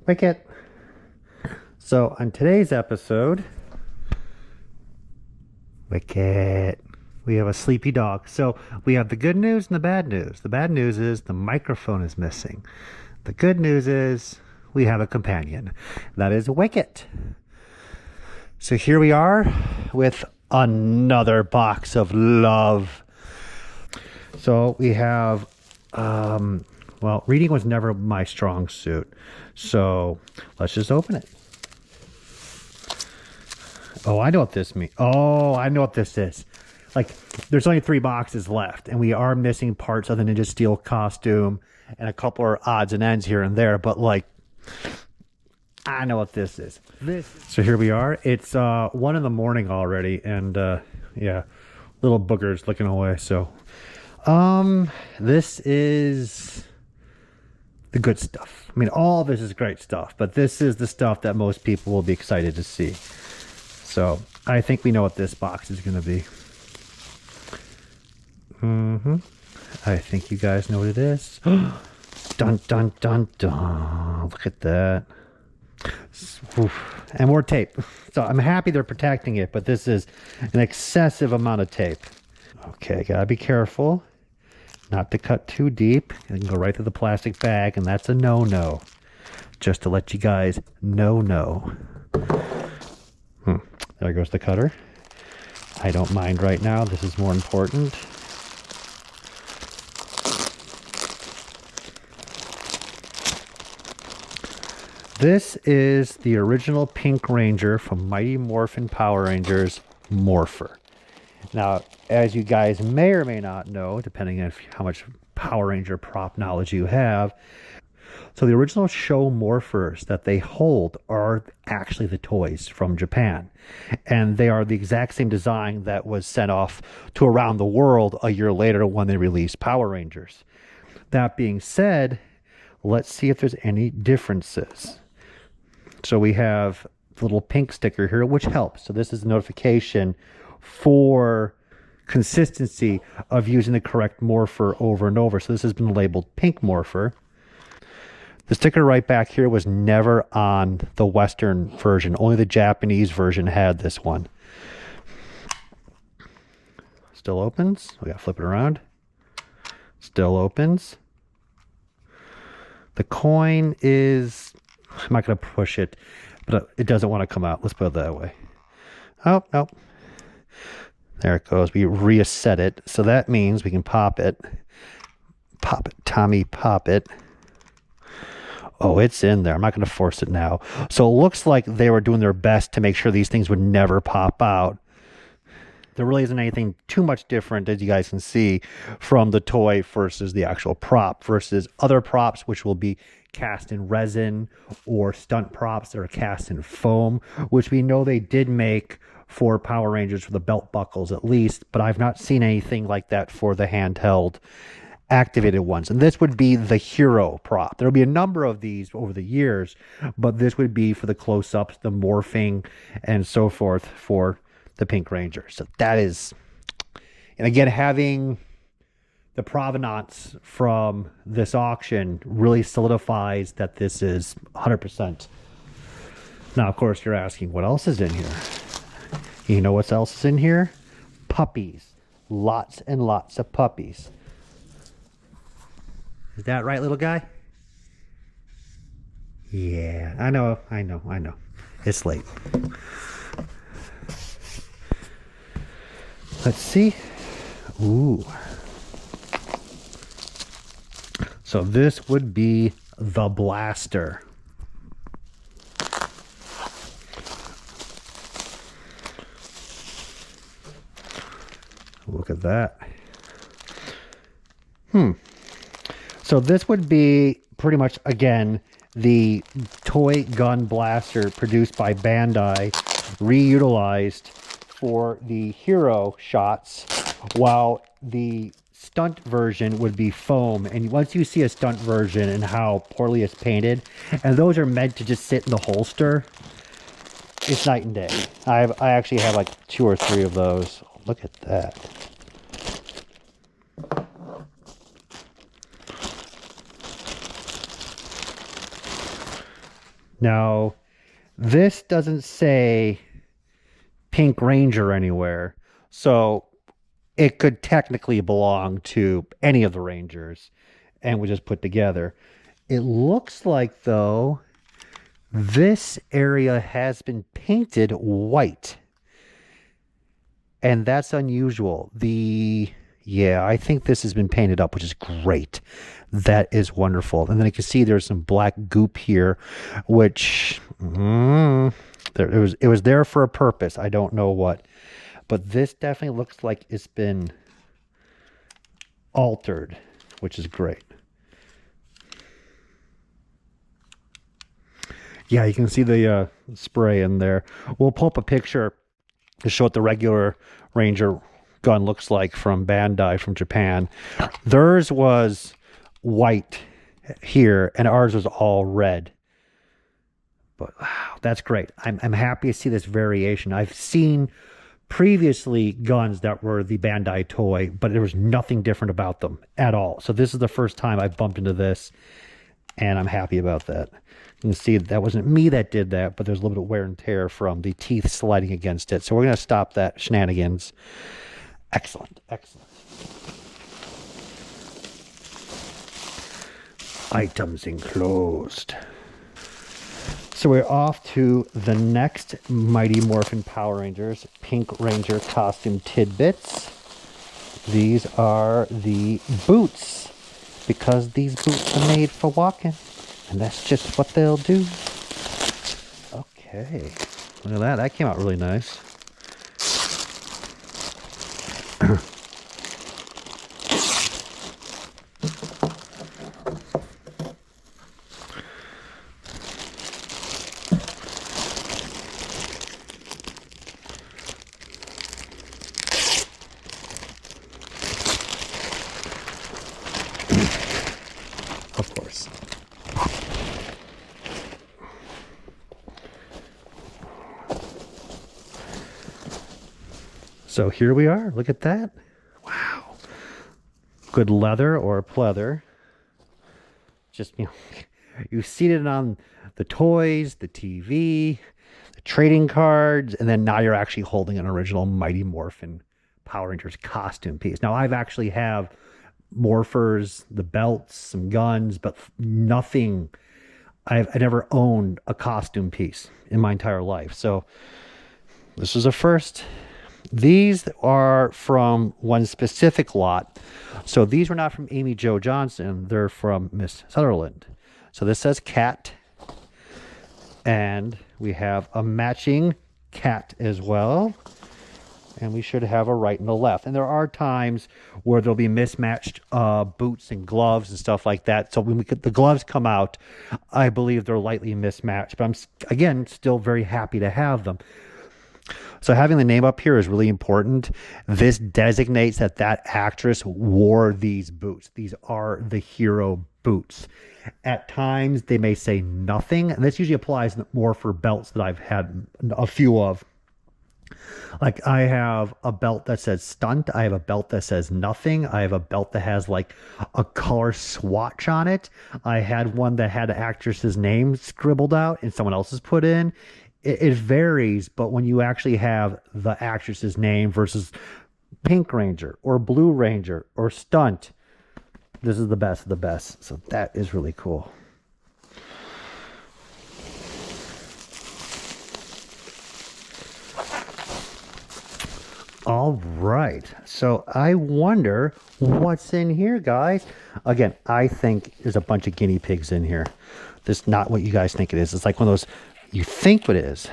Wicket. So on today's episode, Wicket, we have a sleepy dog. So we have the good news and the bad news. The bad news is the microphone is missing. The good news is we have a companion. That is Wicket. So here we are with another box of love. So we have, well, reading was never my strong suit. So let's just open it. Oh, I know what this means. Oh, I know what this is. Like, there's only 3 boxes left, and we are missing parts of the Ninja Steel costume and a couple of odds and ends here and there, but like, I know what this is. So here we are. It's 1 in the morning already, and yeah, little boogers looking away. So this is the good stuff. I mean, all this is great stuff, but this is the stuff that most people will be excited to see. So I think we know what this box is going to be. I think you guys know what it is. Dun, dun, dun, dun. Look at that. Oof. And more tape. So I'm happy they're protecting it, but this is an excessive amount of tape. Okay, gotta be careful not to cut too deep. It can go right through the plastic bag, and that's a no-no. Just to let you guys know. There goes the cutter. I don't mind right now. This is more important. This is the original Pink Ranger from Mighty Morphin Power Rangers, Morpher. Now, as you guys may or may not know, depending on how much Power Ranger prop knowledge you have, so the original show Morphers that they hold are actually the toys from Japan. And they are the exact same design that was sent off to around the world a year later when they released Power Rangers. That being said, let's see if there's any differences. So we have the little pink sticker here, which helps. So this is a notification for consistency of using the correct Morpher over and over. So this has been labeled Pink Morpher. The sticker right back here was never on the Western version. Only the Japanese version had this one. Still opens. We got to flip it around. Still opens. The coin is, I'm not going to push it, but it doesn't want to come out. Let's put it that way. Oh, no. There it goes. We reset it. So that means we can pop it. Pop it. Tommy, pop it. Oh, it's in there. I'm not going to force it now. So it looks like they were doing their best to make sure these things would never pop out. There really isn't anything too much different, as you guys can see, from the toy versus the actual prop versus other props, which will be cast in resin, or stunt props that are cast in foam, which we know they did make for Power Rangers for the belt buckles at least, but I've not seen anything like that for the handheld activated ones. And this would be the hero prop. There'll be a number of these over the years, but this would be for the close-ups, the morphing, and so forth for the Pink Ranger. So that is, and again, having the provenance from this auction really solidifies that this is 100%. Now, of course, you're asking, what else is in here? You know what else is in here? Puppies. Lots and lots of puppies. Is that right, little guy? Yeah, I know. It's late. Let's see. Ooh. So this would be the Blaster. Look at that. So this would be pretty much, again, the toy gun blaster produced by Bandai, reutilized for the hero shots, while the stunt version would be foam. And once you see a stunt version and how poorly it's painted, and those are meant to just sit in the holster, it's night and day. I actually have like 2 or 3 of those. Look at that. Now, this doesn't say Pink Ranger anywhere, so it could technically belong to any of the Rangers and we just put together. It looks like, though, this area has been painted white. And that's unusual. Yeah, I think this has been painted up, which is great. That is wonderful. And then you can see there's some black goop here, which it was there for a purpose. I don't know what. But this definitely looks like it's been altered, which is great. Yeah, you can see the spray in there. We'll pull up a picture to show what the regular Ranger gun looks like from Bandai from Japan. Theirs was white here, and ours was all red. But wow, that's great. I'm happy to see this variation. I've seen previously guns that were the Bandai toy, but there was nothing different about them at all. So this is the first time I bumped into this, and I'm happy about that. You can see that wasn't me that did that, but there's a little bit of wear and tear from the teeth sliding against it. So we're going to stop that shenanigans. Excellent, excellent. Items enclosed. So we're off to the next Mighty Morphin Power Rangers Pink Ranger costume tidbits. These are the boots, because these boots are made for walking, and that's just what they'll do. Okay, look at that. That came out really nice. Of course. So here we are. Look at that. Wow. Good leather or pleather. Just, you seated on the toys, the TV, the trading cards, and then now you're actually holding an original Mighty Morphin Power Rangers costume piece. Now, I've actually have morphers, the belts, some guns, but nothing. I never owned a costume piece in my entire life. So this is a first. These are from one specific lot. So these were not from Amy Jo Johnson. They're from Miss Sutherland. So this says cat. And we have a matching cat as well. And we should have a right and a left. And there are times where there'll be mismatched boots and gloves and stuff like that. So when the gloves come out, I believe they're lightly mismatched. But I'm, again, still very happy to have them. So having the name up here is really important. This designates that that actress wore these boots. These are the hero boots. At times, they may say nothing. And this usually applies more for belts that I've had a few of. Like I have a belt that says stunt. I have a belt that says nothing. I have a belt that has like a color swatch on it. I had one that had an actress's name scribbled out and someone else's put in. It varies, but when you actually have the actress's name versus Pink Ranger or Blue Ranger or Stunt, this is the best of the best. So that is really cool. All right. So I wonder what's in here, guys. Again, I think there's a bunch of guinea pigs in here. This is not what you guys think it is. It's like one of those, you think what it is.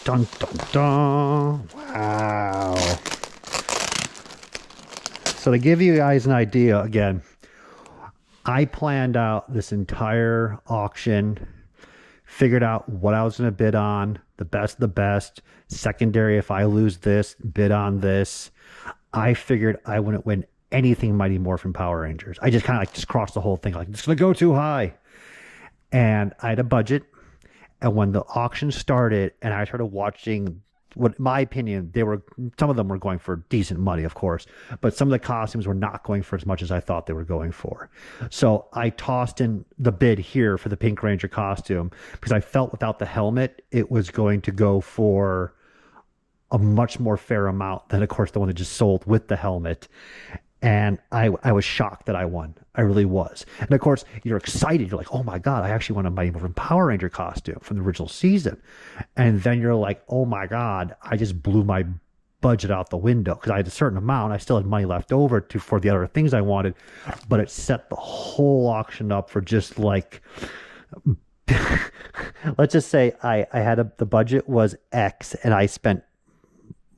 Dun, dun, dun. Wow. So to give you guys an idea, again, I planned out this entire auction, figured out what I was going to bid on, the best of the best, secondary if I lose this, bid on this. I figured I wouldn't win anything Mighty Morphin Power Rangers. I just kind of like just crossed the whole thing, like it's going to go too high. And I had a budget. And when the auction started and I started watching what in my opinion, some of them were going for decent money, of course, but some of the costumes were not going for as much as I thought they were going for. So I tossed in the bid here for the Pink Ranger costume because I felt without the helmet, it was going to go for a much more fair amount than, of course, the one that just sold with the helmet. And I was shocked that I won. I really was. And of course, you're excited. You're like, oh my God, I actually won a Mighty Morphin Power Ranger costume from the original season. And then you're like, oh my God, I just blew my budget out the window because I had a certain amount. I still had money left over for the other things I wanted, but it set the whole auction up for just like, let's just say I had the budget was X and I spent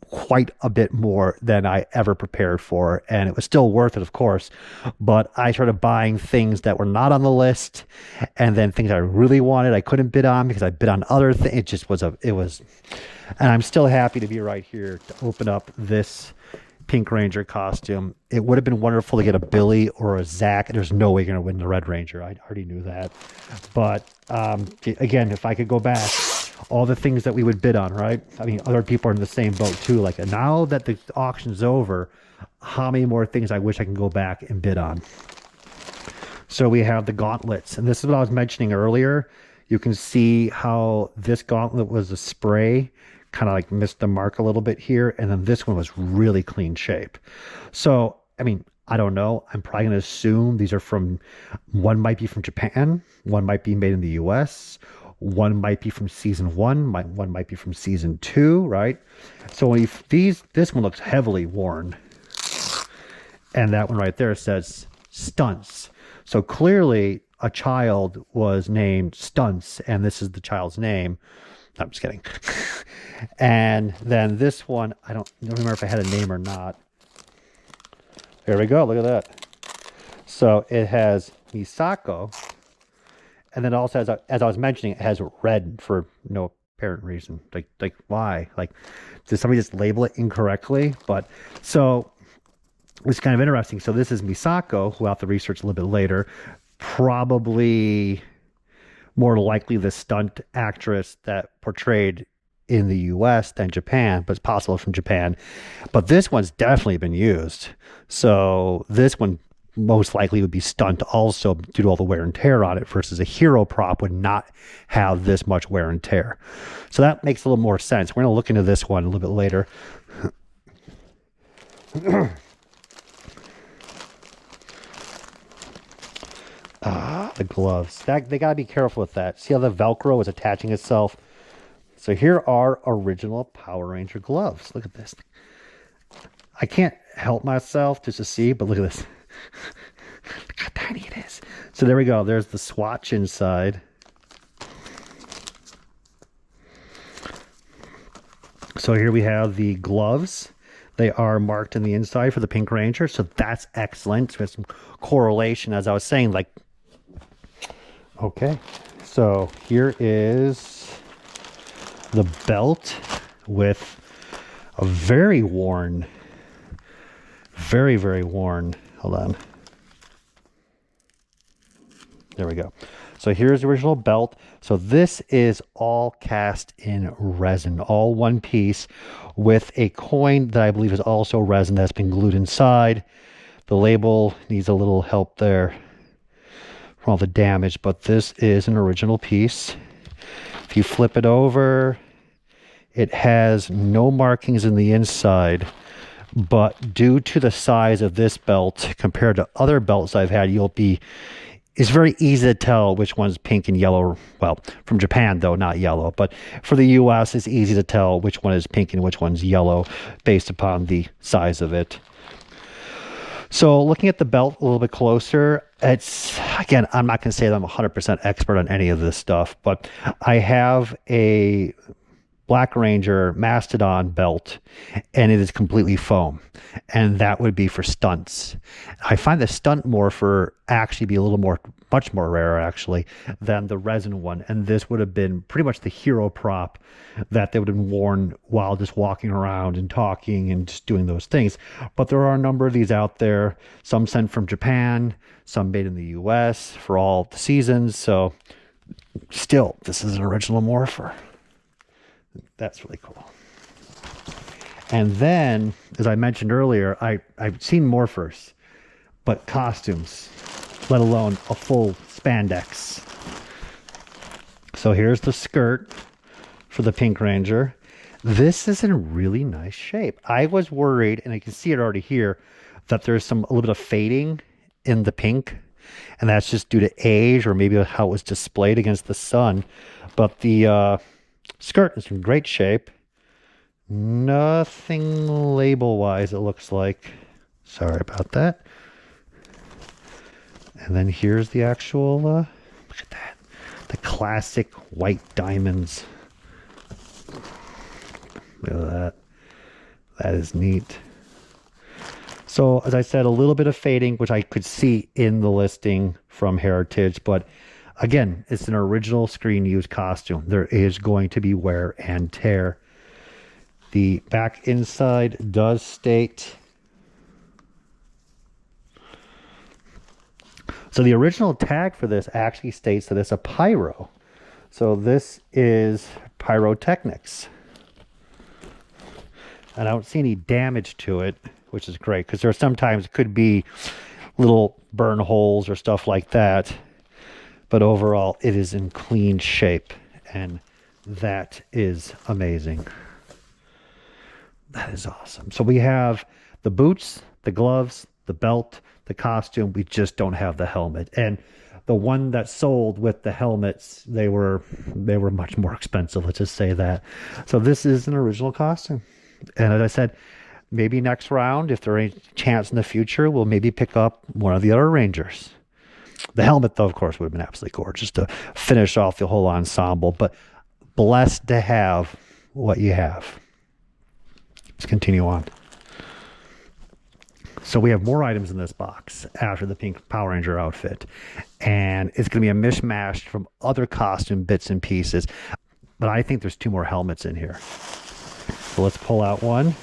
quite a bit more than I ever prepared for. And it was still worth it, of course. But I started buying things that were not on the list. And then things I really wanted, I couldn't bid on because I bid on other things. It just was and I'm still happy to be right here to open up this Pink Ranger costume. It would have been wonderful to get a Billy or a Zach. There's no way you're going to win the Red Ranger. I already knew that. But again, if I could go back, all the things that we would bid on, right? I mean, other people are in the same boat too. Like now that the auction's over, how many more things I wish I can go back and bid on. So we have the gauntlets, and this is what I was mentioning earlier. You can see how this gauntlet was a spray, kind of like missed the mark a little bit here, and then this one was really clean shape. So, I mean, I don't know. I'm probably going to assume these are one might be from Japan, one might be made in the US, one might be from season 1, one might be from season 2, right? So this one looks heavily worn, and that one right there says Stunts. So clearly a child was named Stunts, and this is the child's name. I'm just kidding. And then this one, I don't remember if I had a name or not. There we go. Look at that. So it has Misako. And then it also has, as I was mentioning, it has red for no apparent reason. Like why? Like, did somebody just label it incorrectly? But so it's kind of interesting. So this is Misako, who I'll have to research a little bit later. Probably more likely the stunt actress that portrayed in the US than Japan, but it's possible from Japan. But this one's definitely been used. So this one most likely would be stunt also due to all the wear and tear on it, versus a hero prop would not have this much wear and tear. So that makes a little more sense. We're going to look into this one a little bit later. The gloves. They got to be careful with that. See how the Velcro is attaching itself? So here are original Power Ranger gloves. Look at this. I can't help myself just to see, but look at this. Look how tiny it is. So there we go. There's the swatch inside. So here we have the gloves. They are marked in the inside for the Pink Ranger. So that's excellent. So there's some correlation, as I was saying. Like, okay. So here is the belt with a very worn, very, very worn. Hold on. There we go. So here's the original belt. So this is all cast in resin, all one piece, with a coin that I believe is also resin that's been glued inside. The label needs a little help there from all the damage, but this is an original piece. If you flip it over, it has no markings in the inside. But due to the size of this belt compared to other belts I've had, it's very easy to tell which one's pink and yellow. Well, from Japan though, not yellow. But for the US, it's easy to tell which one is pink and which one's yellow based upon the size of it. So looking at the belt a little bit closer, again, I'm not going to say that I'm 100% expert on any of this stuff, but I have a Black Ranger Mastodon belt, and it is completely foam, and that would be for stunts. I find the stunt Morpher actually be much more rare actually than the resin one, and this would have been pretty much the hero prop that they would have worn while just walking around and talking and just doing those things. But there are a number of these out there, some sent from Japan, some made in the US for all the seasons. So still, this is an original Morpher. That's really cool. And then, as I mentioned earlier, I've seen morphers, but costumes, let alone a full spandex. So here's the skirt for the Pink Ranger. This is in really nice shape. I was worried, and I can see it already here, that there's a little bit of fading in the pink, and that's just due to age or maybe how it was displayed against the sun. But the skirt is in great shape. Nothing label-wise, it looks like. Sorry about that. And then here's the actual, look at that. The classic white diamonds. Look at that. That is neat. So, as I said, a little bit of fading, which I could see in the listing from Heritage. But again, it's an original screen used costume. There is going to be wear and tear. The back inside does state... So the original tag for this actually states that it's a pyro. So this is pyrotechnics. And I don't see any damage to it, which is great, because there are sometimes it could be little burn holes or stuff like that. But overall, it is in clean shape, and that is amazing. That is awesome. So we have the boots, the gloves, the belt, the costume. We just don't have the helmet. And the one that sold with the helmets, they were much more expensive, let's just say that. So this is an original costume. And as I said, maybe next round, if there's any chance in the future, we'll maybe pick up one of the other Rangers. The helmet, though, of course, would have been absolutely gorgeous to finish off the whole ensemble. But blessed to have what you have. Let's continue on. So we have more items in this box after the Pink Power Ranger outfit. And it's going to be a mishmash from other costume bits and pieces. But I think there's 2 more helmets in here. So let's pull out one.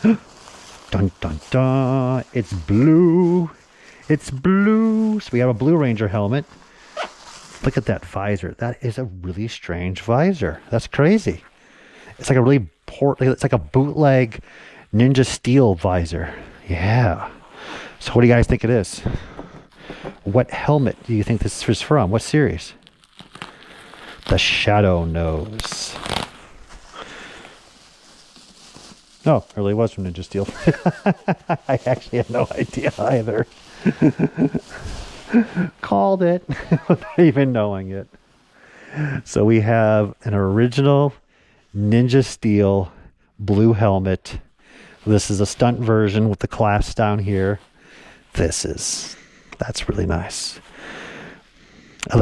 Dun, dun, dun. It's blue. It's blue. So we have a Blue Ranger helmet. Look at that visor. That is a really strange visor. That's crazy. It's like a really it's like a bootleg Ninja Steel visor. Yeah. So what do you guys think it is? What helmet do you think this is from? What series? The Shadow Nose. No, it really was from Ninja Steel. I actually have no idea either. Called it without even knowing it. So we have an original Ninja Steel blue helmet. This is a stunt version with the clasps down here. That's really nice.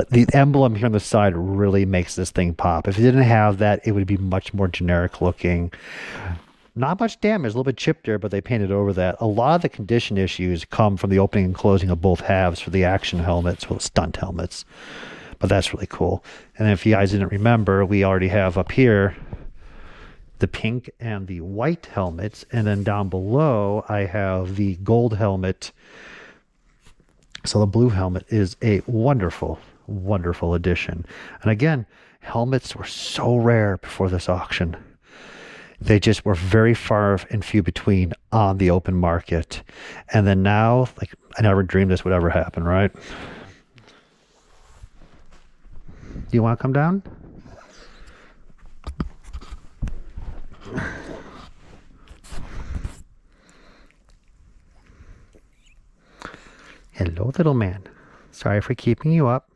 The emblem here on the side really makes this thing pop. If you didn't have that, it would be much more generic looking. Not much damage, a little bit chipped there, but they painted over that. A lot of the condition issues come from the opening and closing of both halves for the action helmets, well, stunt helmets. But that's really cool. And if you guys didn't remember, we already have up here the pink and the white helmets. And then down below, I have the gold helmet. So the blue helmet is a wonderful, wonderful addition. And again, helmets were so rare before this auction. They just were very far and few between on the open market. And then now, like, I never dreamed this would ever happen, right? Do you want to come down? Hello, little man. Sorry for keeping you up.